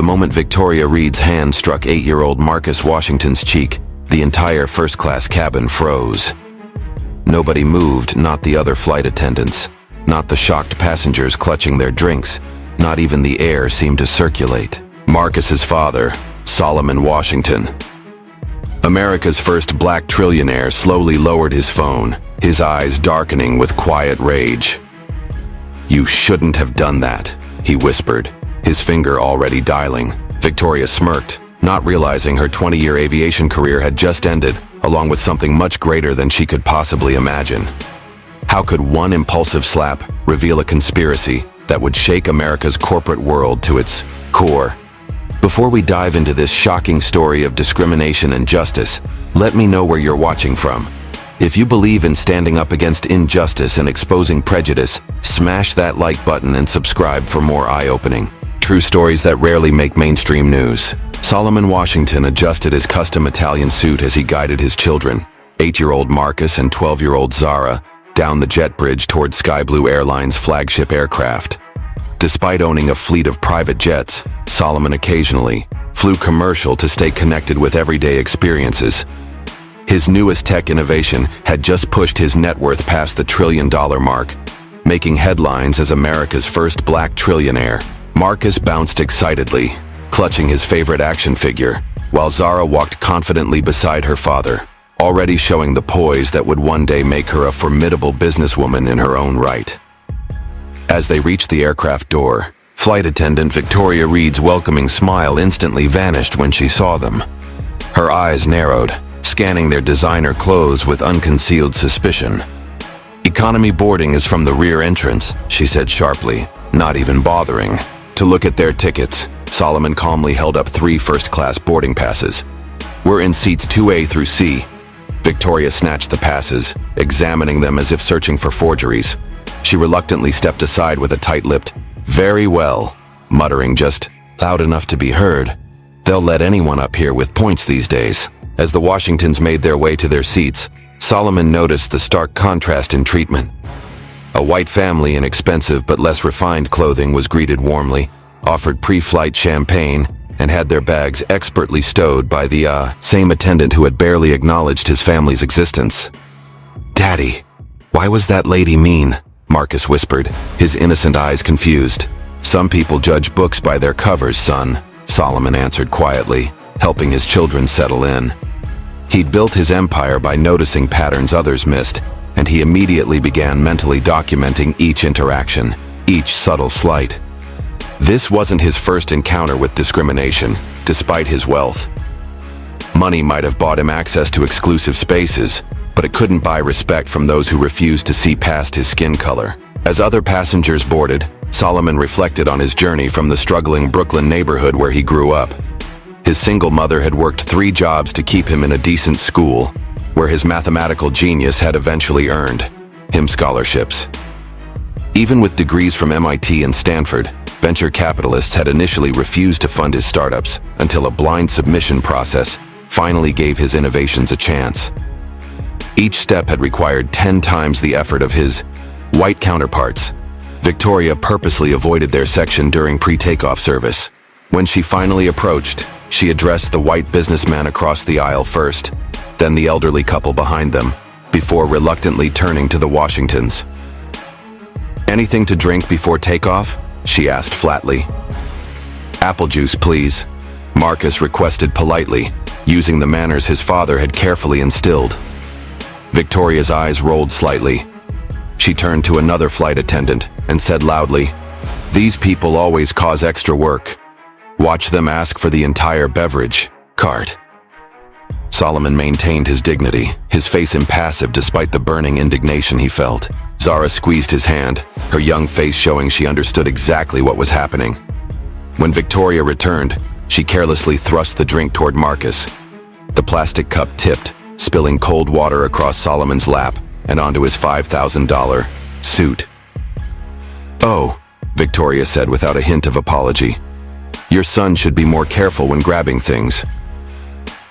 moment Victoria Reed's hand struck 8-year-old Marcus Washington's cheek, the entire first-class cabin froze. Nobody moved, not the other flight attendants, not the shocked passengers clutching their drinks, not even the air seemed to circulate. Marcus's father, Solomon Washington, America's first black trillionaire, slowly lowered his phone, his eyes darkening with quiet rage. "You shouldn't have done that," he whispered, his finger already dialing. Victoria smirked, not realizing her 20-year aviation career had just ended, along with something much greater than she could possibly imagine. How could one impulsive slap reveal a conspiracy that would shake America's corporate world to its core? Before we dive into this shocking story of discrimination and justice, let me know where you're watching from. If you believe in standing up against injustice and exposing prejudice, smash that like button and subscribe for more eye-opening, true stories that rarely make mainstream news. Solomon Washington adjusted his custom Italian suit as he guided his children, 8-year-old Marcus and 12-year-old Zara, down the jet bridge toward Sky Blue Airline's flagship aircraft. Despite owning a fleet of private jets, Solomon occasionally flew commercial to stay connected with everyday experiences. His newest tech innovation had just pushed his net worth past the $1 trillion mark, making headlines as America's first black trillionaire. Marcus bounced excitedly, clutching his favorite action figure, while Zara walked confidently beside her father, already showing the poise that would one day make her a formidable businesswoman in her own right. As they reached the aircraft door, flight attendant Victoria Reed's welcoming smile instantly vanished when she saw them. Her eyes narrowed, scanning their designer clothes with unconcealed suspicion. "Economy boarding is from the rear entrance," she said sharply, not even bothering to look at their tickets. Solomon calmly held up 3 first-class boarding passes. "We're in seats 2A through C." Victoria snatched the passes, examining them as if searching for forgeries. She reluctantly stepped aside with a tight-lipped, "Very well," muttering just loud enough to be heard. They'll let anyone up here with points these days. As the Washingtons made their way to their seats, Solomon noticed the stark contrast in treatment. A white family in expensive but less refined clothing was greeted warmly, offered pre-flight champagne, and had their bags expertly stowed by the same attendant who had barely acknowledged his family's existence. "Daddy, why was that lady mean?" Marcus whispered, his innocent eyes confused. "Some people judge books by their covers, son," Solomon answered quietly, helping his children settle in. He'd built his empire by noticing patterns others missed, and he immediately began mentally documenting each interaction, each subtle slight. This wasn't his first encounter with discrimination, despite his wealth. Money might have bought him access to exclusive spaces, but it couldn't buy respect from those who refused to see past his skin color. As other passengers boarded, Solomon reflected on his journey from the struggling Brooklyn neighborhood where he grew up. His single mother had worked 3 jobs to keep him in a decent school, where his mathematical genius had eventually earned him scholarships. Even with degrees from MIT and Stanford, venture capitalists had initially refused to fund his startups until a blind submission process finally gave his innovations a chance. Each step had required 10 times the effort of his white counterparts. Victoria purposely avoided their section during pre-takeoff service. When she finally approached, she addressed the white businessman across the aisle first, then the elderly couple behind them, before reluctantly turning to the Washingtons. "Anything to drink before takeoff?" she asked flatly. "Apple juice, please," Marcus requested politely, using the manners his father had carefully instilled. Victoria's eyes rolled slightly. She turned to another flight attendant and said loudly, "These people always cause extra work. Watch them ask for the entire beverage cart." Solomon maintained his dignity, his face impassive despite the burning indignation he felt. Zara squeezed his hand, her young face showing she understood exactly what was happening. When Victoria returned, she carelessly thrust the drink toward Marcus. The plastic cup tipped, spilling cold water across Solomon's lap and onto his $5,000 suit. "Oh," Victoria said without a hint of apology. "Your son should be more careful when grabbing things."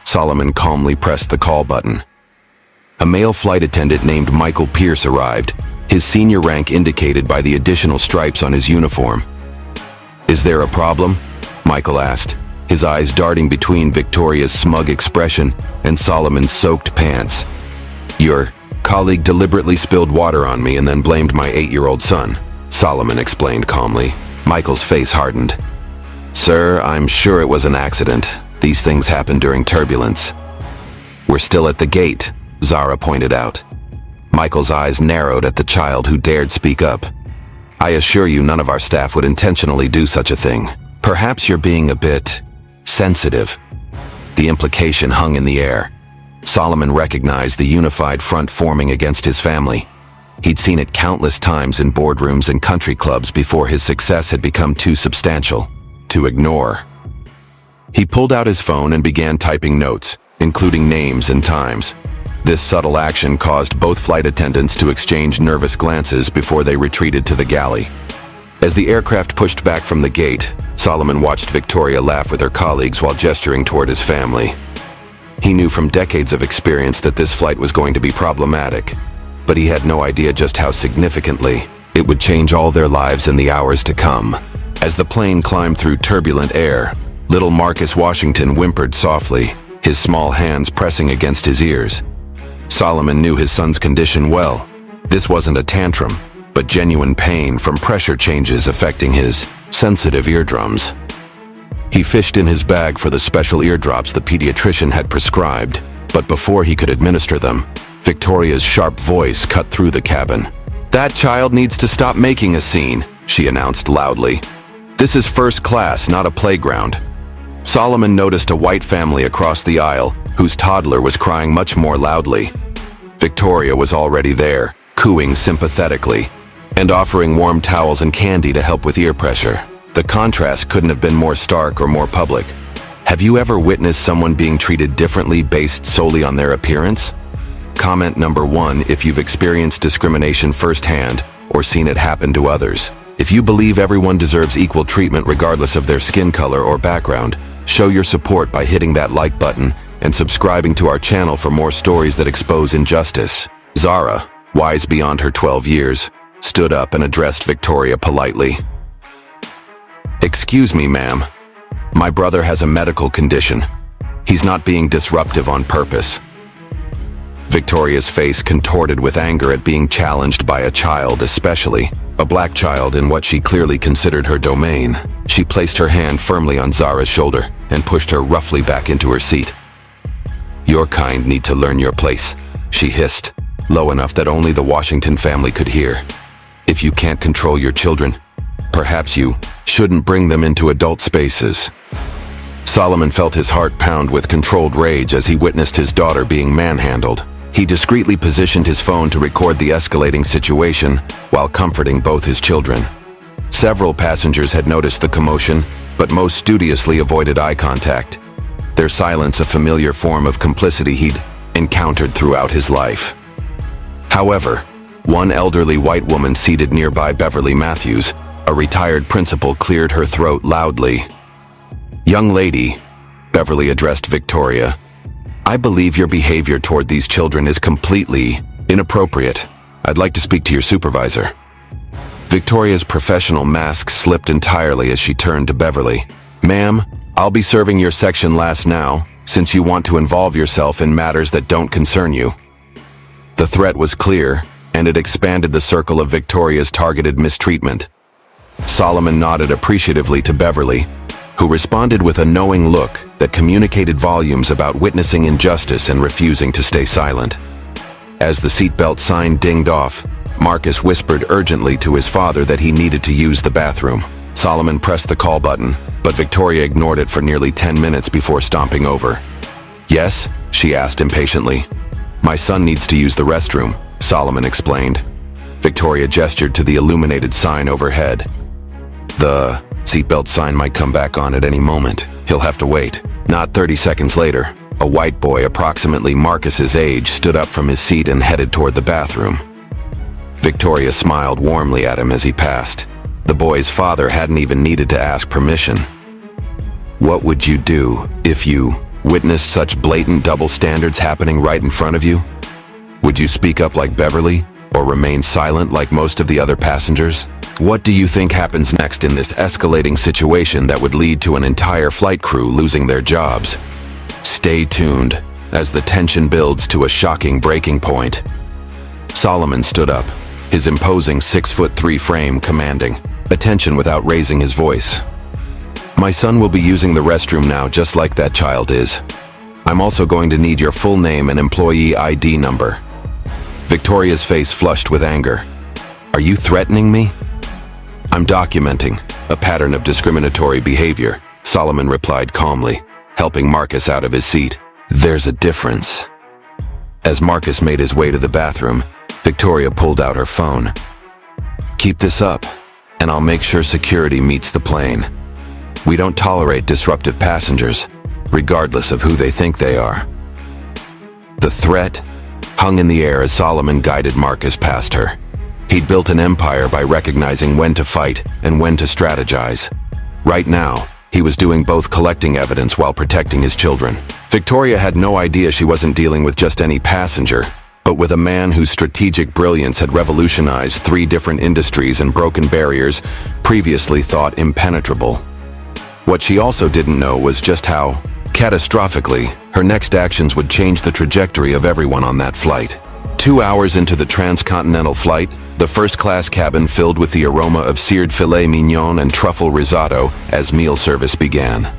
Solomon calmly pressed the call button. A male flight attendant named Michael Pierce arrived, his senior rank indicated by the additional stripes on his uniform. "Is there a problem?" Michael asked, his eyes darting between Victoria's smug expression and Solomon's soaked pants. Your colleague deliberately spilled water on me and then blamed my 8-year-old son, Solomon explained calmly. Michael's face hardened. Sir, I'm sure it was an accident. These things happen during turbulence. We're still at the gate, Zara pointed out. Michael's eyes narrowed at the child who dared speak up. I assure you none of our staff would intentionally do such a thing. Perhaps you're being a bit sensitive. The implication hung in the air. Solomon recognized the unified front forming against his family. He'd seen it countless times in boardrooms and country clubs before his success had become too substantial to ignore. He pulled out his phone and began typing notes, including names and times. This subtle action caused both flight attendants to exchange nervous glances before they retreated to the galley. As the aircraft pushed back from the gate, Solomon watched Victoria laugh with her colleagues while gesturing toward his family. He knew from decades of experience that this flight was going to be problematic, but he had no idea just how significantly it would change all their lives in the hours to come. As the plane climbed through turbulent air, little Marcus Washington whimpered softly, his small hands pressing against his ears. Solomon knew his son's condition well. This wasn't a tantrum, but genuine pain from pressure changes affecting his sensitive eardrums. He fished in his bag for the special eardrops the pediatrician had prescribed, but before he could administer them, Victoria's sharp voice cut through the cabin. That child needs to stop making a scene, she announced loudly. This is first class, not a playground. Solomon noticed a white family across the aisle, whose toddler was crying much more loudly. Victoria was already there, cooing sympathetically, and offering warm towels and candy to help with ear pressure. The contrast couldn't have been more stark or more public. Have you ever witnessed someone being treated differently based solely on their appearance? Comment number 1 if you've experienced discrimination firsthand or seen it happen to others. If you believe everyone deserves equal treatment regardless of their skin color or background, show your support by hitting that like button and subscribing to our channel for more stories that expose injustice. Zara, wise beyond her 12 years, stood up and addressed Victoria politely. Excuse me, ma'am. My brother has a medical condition. He's not being disruptive on purpose. Victoria's face contorted with anger at being challenged by a child, especially a black child in what she clearly considered her domain. She placed her hand firmly on Zara's shoulder and pushed her roughly back into her seat. Your kind need to learn your place, she hissed, low enough that only the Washington family could hear. If you can't control your children, perhaps you shouldn't bring them into adult spaces. Solomon felt his heart pound with controlled rage as he witnessed his daughter being manhandled. He discreetly positioned his phone to record the escalating situation while comforting both his children. Several passengers had noticed the commotion, but most studiously avoided eye contact, their silence a familiar form of complicity he'd encountered throughout his life. However, one elderly white woman seated nearby Beverly Matthews, a retired principal, cleared her throat loudly. Young lady, Beverly addressed Victoria, I believe your behavior toward these children is completely inappropriate. I'd like to speak to your supervisor. Victoria's professional mask slipped entirely as she turned to Beverly. Ma'am, I'll be serving your section last now, since you want to involve yourself in matters that don't concern you. The threat was clear, and it expanded the circle of Victoria's targeted mistreatment. Solomon nodded appreciatively to Beverly, who responded with a knowing look that communicated volumes about witnessing injustice and refusing to stay silent. As the seatbelt sign dinged off, Marcus whispered urgently to his father that he needed to use the bathroom. Solomon pressed the call button, but Victoria ignored it for nearly 10 minutes before stomping over. Yes? She asked impatiently. My son needs to use the restroom, Solomon explained. Victoria gestured to the illuminated sign overhead. The seatbelt sign might come back on at any moment. He'll have to wait. Not 30 seconds later, a white boy approximately Marcus's age stood up from his seat and headed toward the bathroom. Victoria smiled warmly at him as he passed. The boy's father hadn't even needed to ask permission. What would you do if you witnessed such blatant double standards happening right in front of you? Would you speak up like Beverly, Or remain silent like most of the other passengers? What do you think happens next in this escalating situation that would lead to an entire flight crew losing their jobs? Stay tuned as the tension builds to a shocking breaking point. Solomon stood up, his imposing 6'3" frame commanding attention without raising his voice. My son will be using the restroom now just like that child is. I'm also going to need your full name and employee ID number. Victoria's face flushed with anger. Are you threatening me? I'm documenting a pattern of discriminatory behavior, Solomon replied calmly, helping Marcus out of his seat. There's a difference. As Marcus made his way to the bathroom, Victoria pulled out her phone. Keep this up, and I'll make sure security meets the plane. We don't tolerate disruptive passengers, regardless of who they think they are. The threat hung in the air as Solomon guided Marcus past her. He'd built an empire by recognizing when to fight and when to strategize. Right now, he was doing both, collecting evidence while protecting his children. Victoria had no idea she wasn't dealing with just any passenger, but with a man whose strategic brilliance had revolutionized 3 different industries and broken barriers previously thought impenetrable. What she also didn't know was just how, catastrophically, her next actions would change the trajectory of everyone on that flight. 2 hours into the transcontinental flight, the first-class cabin filled with the aroma of seared filet mignon and truffle risotto as meal service began.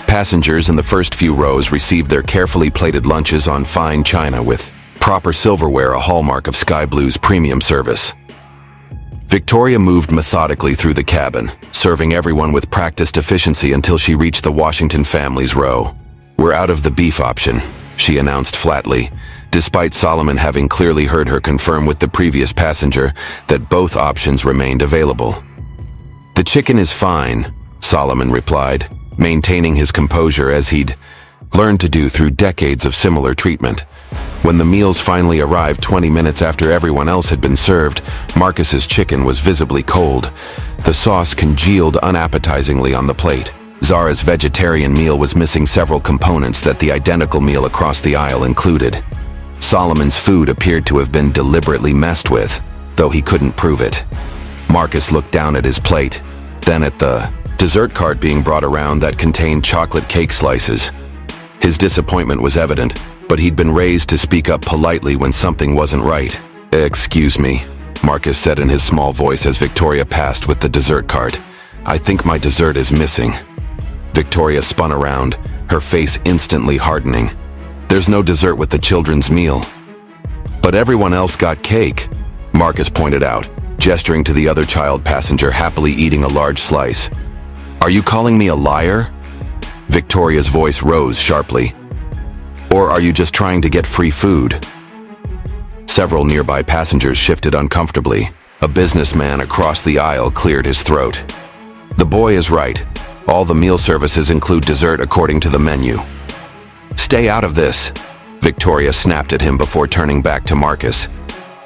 Passengers in the first few rows received their carefully plated lunches on fine china with proper silverware, a hallmark of Sky Blue's premium service. Victoria moved methodically through the cabin, serving everyone with practiced efficiency until she reached the Washington family's row. We're out of the beef option, she announced flatly, despite Solomon having clearly heard her confirm with the previous passenger that both options remained available. The chicken is fine, Solomon replied, maintaining his composure as he'd learned to do through decades of similar treatment. When the meals finally arrived 20 minutes after everyone else had been served, Marcus's chicken was visibly cold. The sauce congealed unappetizingly on the plate. Zara's vegetarian meal was missing several components that the identical meal across the aisle included. Solomon's food appeared to have been deliberately messed with, though he couldn't prove it. Marcus looked down at his plate, then at the dessert cart being brought around that contained chocolate cake slices. His disappointment was evident, but he'd been raised to speak up politely when something wasn't right. Excuse me, Marcus said in his small voice as Victoria passed with the dessert cart. I think my dessert is missing. Victoria spun around, her face instantly hardening. There's no dessert with the children's meal. But everyone else got cake, Marcus pointed out, gesturing to the other child passenger happily eating a large slice. Are you calling me a liar? Victoria's voice rose sharply. Or are you just trying to get free food? Several nearby passengers shifted uncomfortably. A businessman across the aisle cleared his throat. The boy is right. All the meal services include dessert according to the menu. Stay out of this, Victoria snapped at him before turning back to Marcus.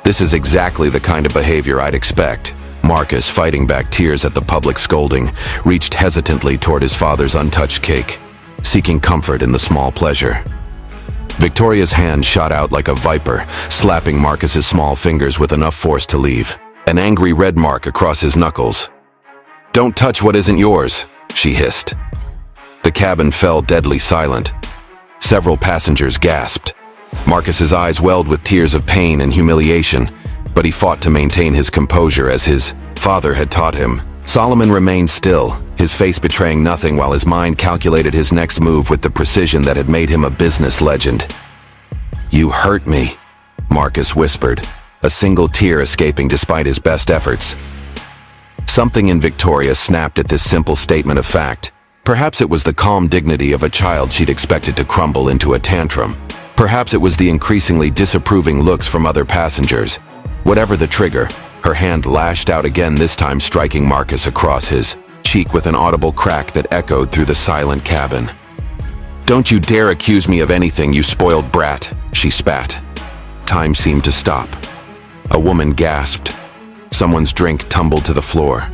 This is exactly the kind of behavior I'd expect. Marcus, fighting back tears at the public scolding, reached hesitantly toward his father's untouched cake, seeking comfort in the small pleasure. Victoria's hand shot out like a viper, slapping Marcus's small fingers with enough force to leave an angry red mark across his knuckles. Don't touch what isn't yours, she hissed. The cabin fell deadly silent. Several passengers gasped. Marcus's eyes welled with tears of pain and humiliation, but he fought to maintain his composure as his father had taught him. Solomon remained still, his face betraying nothing while his mind calculated his next move with the precision that had made him a business legend. You hurt me, Marcus whispered, a single tear escaping despite his best efforts. Something in Victoria snapped at this simple statement of fact. Perhaps it was the calm dignity of a child she'd expected to crumble into a tantrum. Perhaps it was the increasingly disapproving looks from other passengers. Whatever the trigger, her hand lashed out again, this time striking Marcus across his cheek with an audible crack that echoed through the silent cabin. Don't you dare accuse me of anything, you spoiled brat, she spat. Time seemed to stop. A woman gasped. Someone's drink tumbled to the floor.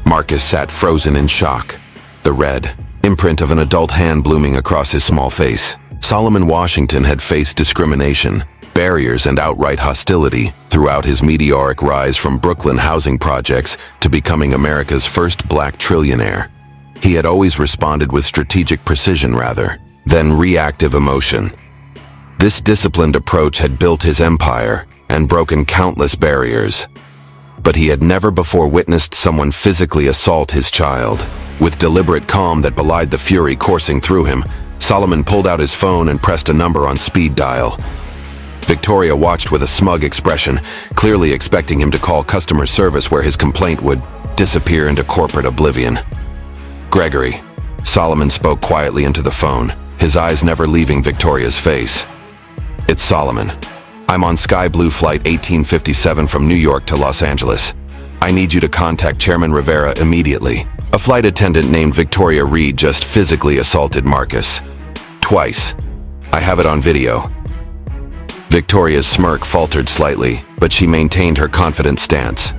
Marcus sat frozen in shock, the red imprint of an adult hand blooming across his small face. Solomon Washington had faced discrimination, barriers and outright hostility throughout his meteoric rise from Brooklyn housing projects to becoming America's first black trillionaire. He had always responded with strategic precision rather than reactive emotion. This disciplined approach had built his empire and broken countless barriers. But he had never before witnessed someone physically assault his child. With deliberate calm that belied the fury coursing through him, Solomon pulled out his phone and pressed a number on speed dial. Victoria watched with a smug expression, clearly expecting him to call customer service where his complaint would disappear into corporate oblivion. "Gregory," Solomon spoke quietly into the phone, his eyes never leaving Victoria's face. "It's Solomon. I'm on Sky Blue Flight 1857 from New York to Los Angeles. I need you to contact Chairman Rivera immediately. A flight attendant named Victoria Reed just physically assaulted Marcus. Twice. I have it on video." Victoria's smirk faltered slightly, but she maintained her confident stance.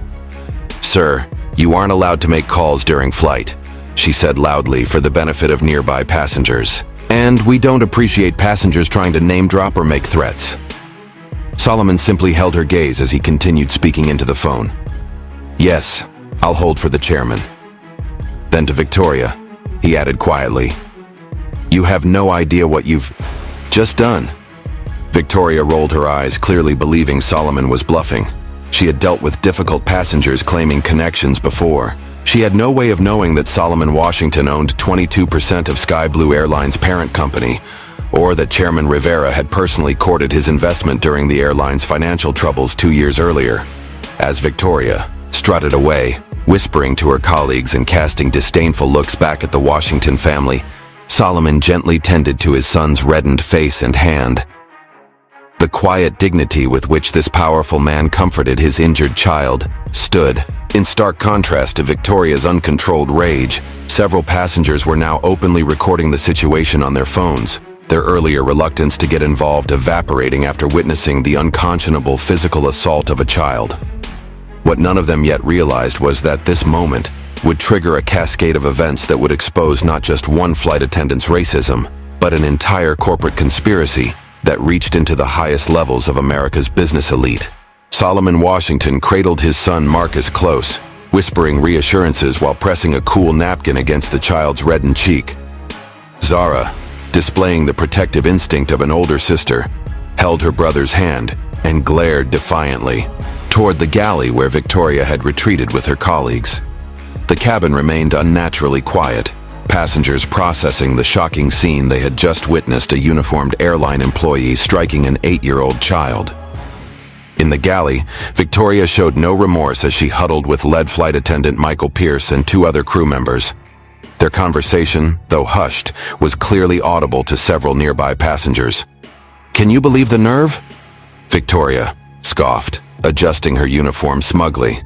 "Sir, you aren't allowed to make calls during flight," she said loudly for the benefit of nearby passengers. "And we don't appreciate passengers trying to name drop or make threats." Solomon simply held her gaze as he continued speaking into the phone. "Yes, I'll hold for the chairman." Then to Victoria, he added quietly, "You have no idea what you've just done." Victoria rolled her eyes, clearly believing Solomon was bluffing. She had dealt with difficult passengers claiming connections before. She had no way of knowing that Solomon Washington owned 22% of Sky Blue Airline's parent company, or that Chairman Rivera had personally courted his investment during the airline's financial troubles 2 years earlier. As Victoria strutted away, whispering to her colleagues and casting disdainful looks back at the Washington family, Solomon gently tended to his son's reddened face and hand. The quiet dignity with which this powerful man comforted his injured child stood in stark contrast to Victoria's uncontrolled rage. Several passengers were now openly recording the situation on their phones, their earlier reluctance to get involved evaporating after witnessing the unconscionable physical assault of a child. What none of them yet realized was that this moment would trigger a cascade of events that would expose not just one flight attendant's racism, but an entire corporate conspiracy that reached into the highest levels of America's business elite. Solomon Washington cradled his son Marcus close, whispering reassurances while pressing a cool napkin against the child's reddened cheek. Zara, displaying the protective instinct of an older sister, held her brother's hand and glared defiantly toward the galley where Victoria had retreated with her colleagues. The cabin remained unnaturally quiet, passengers processing the shocking scene they had just witnessed, a uniformed airline employee striking an 8-year-old child. In the galley, Victoria showed no remorse as she huddled with lead flight attendant Michael Pierce and 2 other crew members. Their conversation, though hushed, was clearly audible to several nearby passengers. "Can you believe the nerve?" Victoria scoffed, adjusting her uniform smugly.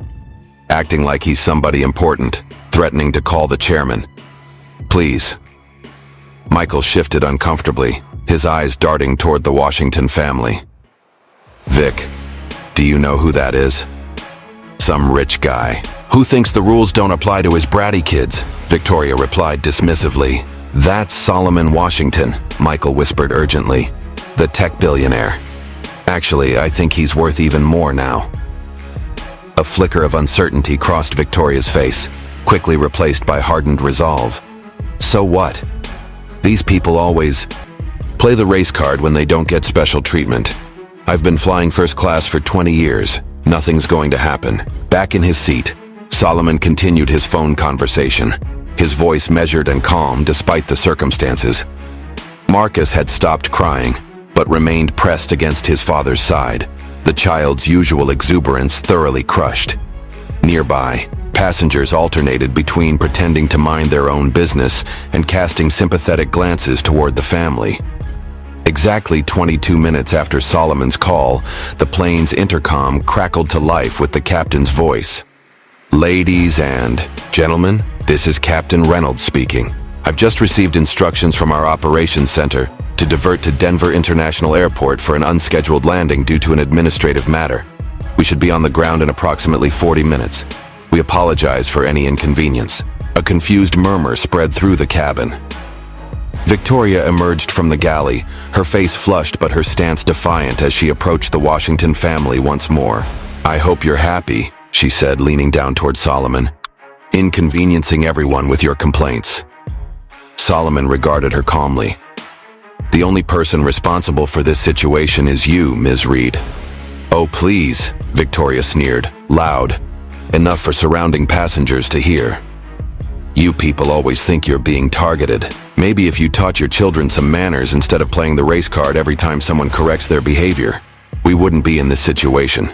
"Acting like he's somebody important, threatening to call the chairman. Please." Michael shifted uncomfortably, his eyes darting toward the Washington family. "Vic, do you know who that is?" "Some rich guy who thinks the rules don't apply to his bratty kids," Victoria replied dismissively. "That's Solomon Washington," Michael whispered urgently. "The tech billionaire. Actually, I think he's worth even more now." A flicker of uncertainty crossed Victoria's face, quickly replaced by hardened resolve. So what? These people always play the race card when they don't get special treatment. I've been flying first class for 20 years. Nothing's going to happen. Back in his seat, Solomon continued his phone conversation, his voice measured and calm despite the circumstances. Marcus had stopped crying, but remained pressed against his father's side, the child's usual exuberance thoroughly crushed. Nearby, passengers alternated between pretending to mind their own business and casting sympathetic glances toward the family. Exactly 22 minutes after Solomon's call, the plane's intercom crackled to life with the captain's voice. "Ladies and gentlemen, this is Captain Reynolds speaking. I've just received instructions from our operations center to divert to Denver International Airport for an unscheduled landing due to an administrative matter. We should be on the ground in approximately 40 minutes. We apologize for any inconvenience." A confused murmur spread through the cabin. Victoria emerged from the galley, her face flushed but her stance defiant as she approached the Washington family once more. "I hope you're happy," she said, leaning down toward Solomon. "Inconveniencing everyone with your complaints." Solomon regarded her calmly. "The only person responsible for this situation is you, Ms. Reed." "Oh, please," Victoria sneered, loud, enough for surrounding passengers to hear. "You people always think you're being targeted. Maybe if you taught your children some manners instead of playing the race card every time someone corrects their behavior, we wouldn't be in this situation."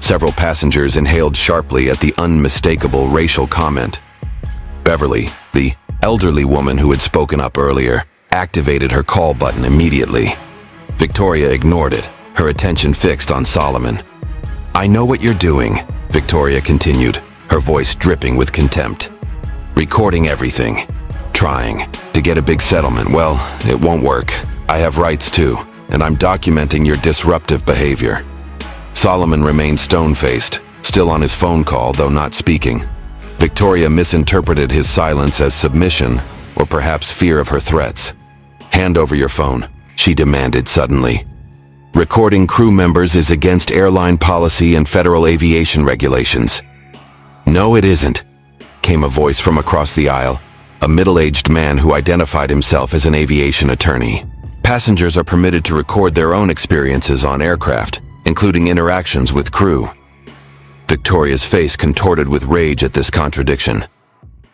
Several passengers inhaled sharply at the unmistakable racial comment. Beverly, the elderly woman who had spoken up earlier, activated her call button immediately. Victoria ignored it, her attention fixed on Solomon. "I know what you're doing," Victoria continued, her voice dripping with contempt. "Recording everything. Trying to get a big settlement. Well, it won't work. I have rights too, and I'm documenting your disruptive behavior." Solomon remained stone-faced, still on his phone call, though not speaking. Victoria misinterpreted his silence as submission, or perhaps fear of her threats. "Hand over your phone," she demanded suddenly. "Recording crew members is against airline policy and federal aviation regulations." "No, it isn't," came a voice from across the aisle, a middle-aged man who identified himself as an aviation attorney. "Passengers are permitted to record their own experiences on aircraft, including interactions with crew." Victoria's face contorted with rage at this contradiction.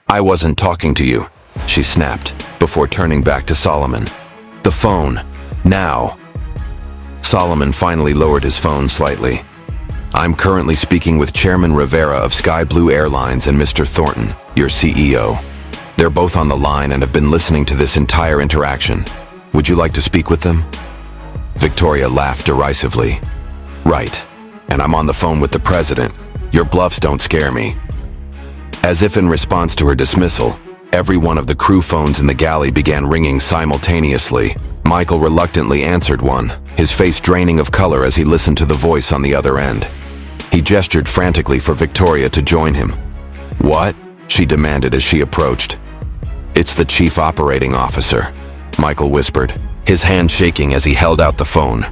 "I wasn't talking to you," she snapped, before turning back to Solomon. "The phone. Now." Solomon finally lowered his phone slightly. "I'm currently speaking with Chairman Rivera of Sky Blue Airlines and Mr. Thornton, your CEO. They're both on the line and have been listening to this entire interaction. Would you like to speak with them?" Victoria laughed derisively. "Right. And I'm on the phone with the president. Your bluffs don't scare me." As if in response to her dismissal, every one of the crew phones in the galley began ringing simultaneously. Michael reluctantly answered one, his face draining of color as he listened to the voice on the other end. He gestured frantically for Victoria to join him. "What?" she demanded as she approached. "It's the chief operating officer," Michael whispered, his hand shaking as he held out the phone.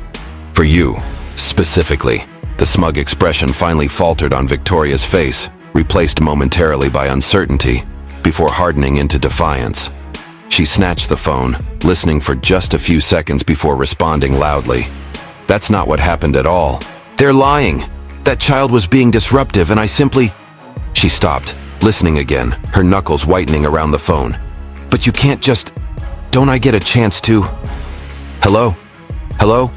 "For you, specifically." The smug expression finally faltered on Victoria's face, replaced momentarily by uncertainty, before hardening into defiance. She snatched the phone, listening for just a few seconds before responding loudly. "That's not what happened at all. They're lying. That child was being disruptive and I simply—" She stopped, listening again, her knuckles whitening around the phone. "But you can't just— Don't I get a chance to— Hello? Hello?"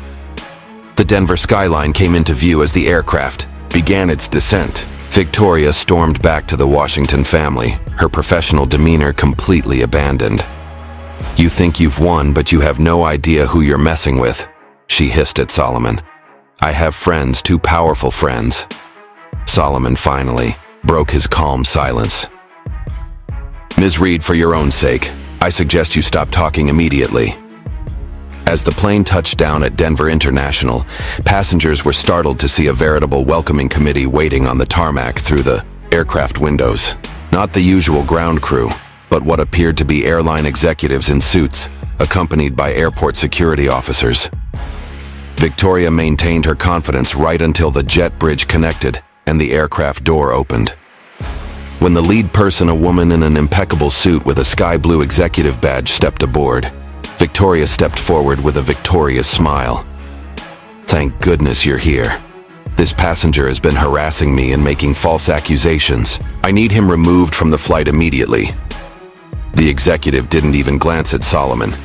The Denver skyline came into view as the aircraft began its descent. Victoria stormed back to the Washington family, her professional demeanor completely abandoned. "You think you've won, but you have no idea who you're messing with," she hissed at Solomon. "I have friends, too powerful friends." Solomon finally broke his calm silence. "Ms. Reed, for your own sake, I suggest you stop talking immediately." As the plane touched down at Denver International, passengers were startled to see a veritable welcoming committee waiting on the tarmac through the aircraft windows. Not the usual ground crew, but what appeared to be airline executives in suits, accompanied by airport security officers. Victoria maintained her confidence right until the jet bridge connected and the aircraft door opened. When the lead person, a woman in an impeccable suit with a sky blue executive badge, stepped aboard, Victoria stepped forward with a victorious smile. "Thank goodness you're here. This passenger has been harassing me and making false accusations. I need him removed from the flight immediately." The executive didn't even glance at Solomon.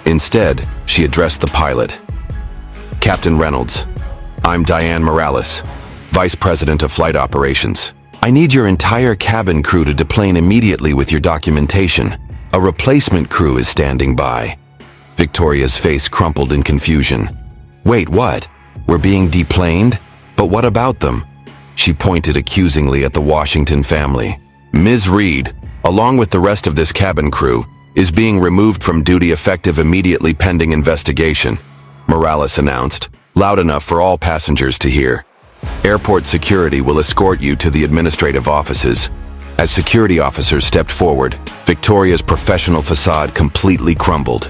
Instead, she addressed the pilot. "Captain Reynolds, I'm Diane Morales, Vice President of Flight Operations. I need your entire cabin crew to deplane immediately with your documentation. A replacement crew is standing by." Victoria's face crumpled in confusion. "Wait, what? We're being deplaned? But what about them?" She pointed accusingly at the Washington family. "Ms. Reed, along with the rest of this cabin crew, is being removed from duty effective immediately pending investigation," Morales announced, loud enough for all passengers to hear. "Airport security will escort you to the administrative offices, As security officers stepped forward, Victoria's professional facade completely crumbled.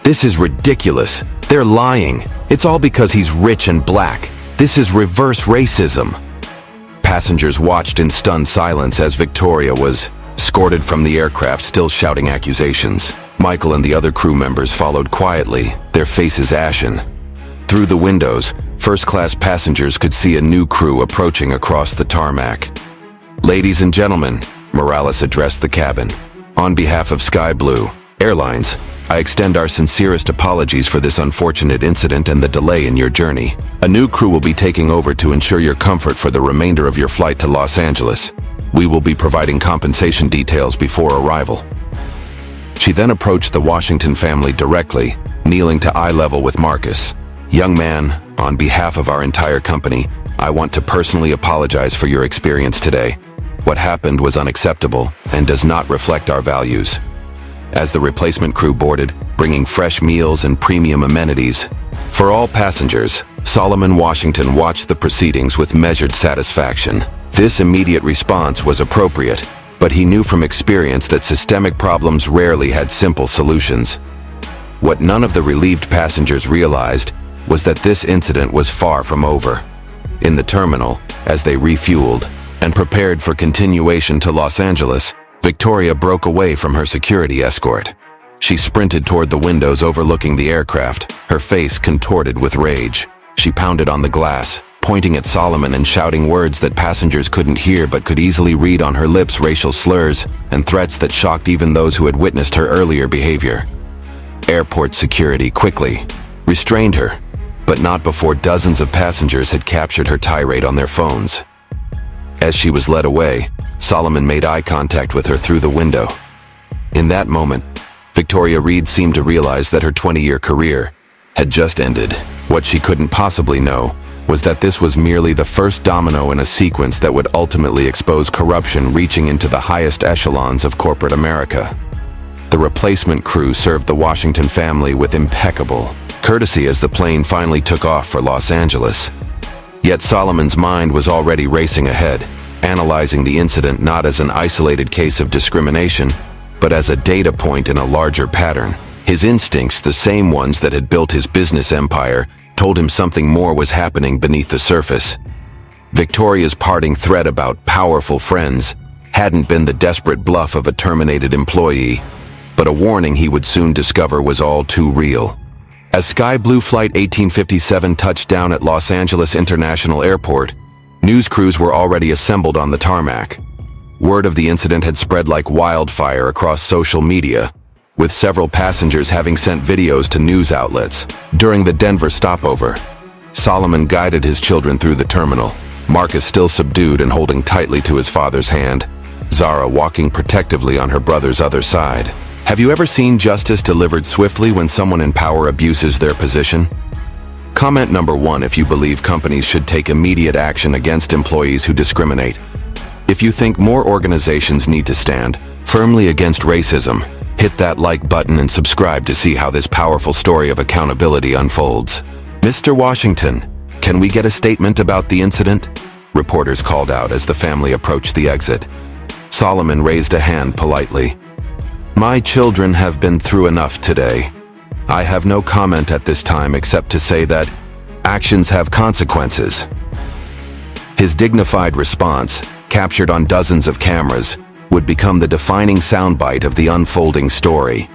"This is ridiculous. They're lying. It's all because he's rich and black. This is reverse racism." Passengers watched in stunned silence as Victoria was escorted from the aircraft, still shouting accusations. Michael and the other crew members followed quietly, their faces ashen. Through the windows, first-class passengers could see a new crew approaching across the tarmac. "Ladies and gentlemen," Morales addressed the cabin. "On behalf of Sky Blue Airlines, I extend our sincerest apologies for this unfortunate incident and the delay in your journey. A new crew will be taking over to ensure your comfort for the remainder of your flight to Los Angeles. We will be providing compensation details before arrival." She then approached the Washington family directly, kneeling to eye level with Marcus. "Young man, on behalf of our entire company, I want to personally apologize for your experience today. What happened was unacceptable and does not reflect our values." As the replacement crew boarded, bringing fresh meals and premium amenities for all passengers, Solomon Washington watched the proceedings with measured satisfaction. This immediate response was appropriate, but he knew from experience that systemic problems rarely had simple solutions. What none of the relieved passengers realized was that this incident was far from over. In the terminal, as they refueled and prepared for continuation to Los Angeles, Victoria broke away from her security escort. She sprinted toward the windows overlooking the aircraft, her face contorted with rage. She pounded on the glass, pointing at Solomon and shouting words that passengers couldn't hear but could easily read on her lips, racial slurs and threats that shocked even those who had witnessed her earlier behavior. Airport security quickly restrained her, but not before dozens of passengers had captured her tirade on their phones. As she was led away, Solomon made eye contact with her through the window. In that moment, Victoria Reed seemed to realize that her 20-year career had just ended. What she couldn't possibly know was that this was merely the first domino in a sequence that would ultimately expose corruption reaching into the highest echelons of corporate America. The replacement crew served the Washington family with impeccable courtesy as the plane finally took off for Los Angeles. Yet Solomon's mind was already racing ahead, analyzing the incident not as an isolated case of discrimination, but as a data point in a larger pattern. His instincts, the same ones that had built his business empire, told him something more was happening beneath the surface. Victoria's parting threat about powerful friends hadn't been the desperate bluff of a terminated employee, but a warning he would soon discover was all too real. As Sky Blue Flight 1857 touched down at Los Angeles International Airport, news crews were already assembled on the tarmac. Word of the incident had spread like wildfire across social media, with several passengers having sent videos to news outlets. During the Denver stopover, Solomon guided his children through the terminal, Marcus still subdued and holding tightly to his father's hand, Zara walking protectively on her brother's other side. Have you ever seen justice delivered swiftly when someone in power abuses their position? Comment number 1 if you believe companies should take immediate action against employees who discriminate. If you think more organizations need to stand firmly against racism, hit that like button and subscribe to see how this powerful story of accountability unfolds. Mr. Washington, can we get a statement about the incident? Reporters called out as the family approached the exit. Solomon raised a hand politely. My children have been through enough today. I have no comment at this time except to say that actions have consequences. His dignified response, captured on dozens of cameras, would become the defining soundbite of the unfolding story.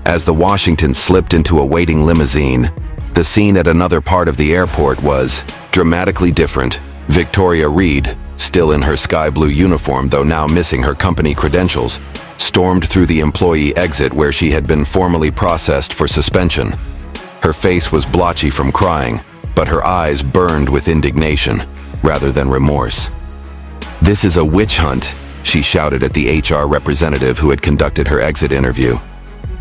As the Washington slipped into a waiting limousine, the scene at another part of the airport was dramatically different. Victoria Reed, still in her sky blue uniform though now missing her company credentials, stormed through the employee exit where she had been formally processed for suspension. Her face was blotchy from crying, but her eyes burned with indignation rather than remorse. "This is a witch hunt," she shouted at the HR representative who had conducted her exit interview.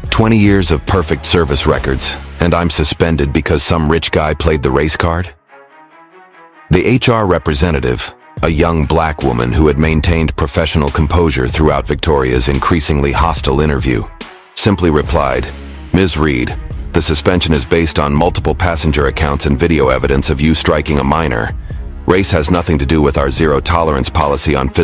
20 years of perfect service records, and I'm suspended because some rich guy played the race card? The HR representative, a young black woman who had maintained professional composure throughout Victoria's increasingly hostile interview, simply replied, "Ms. Reed, the suspension is based on multiple passenger accounts and video evidence of you striking a minor. Race has nothing to do with our zero-tolerance policy on physical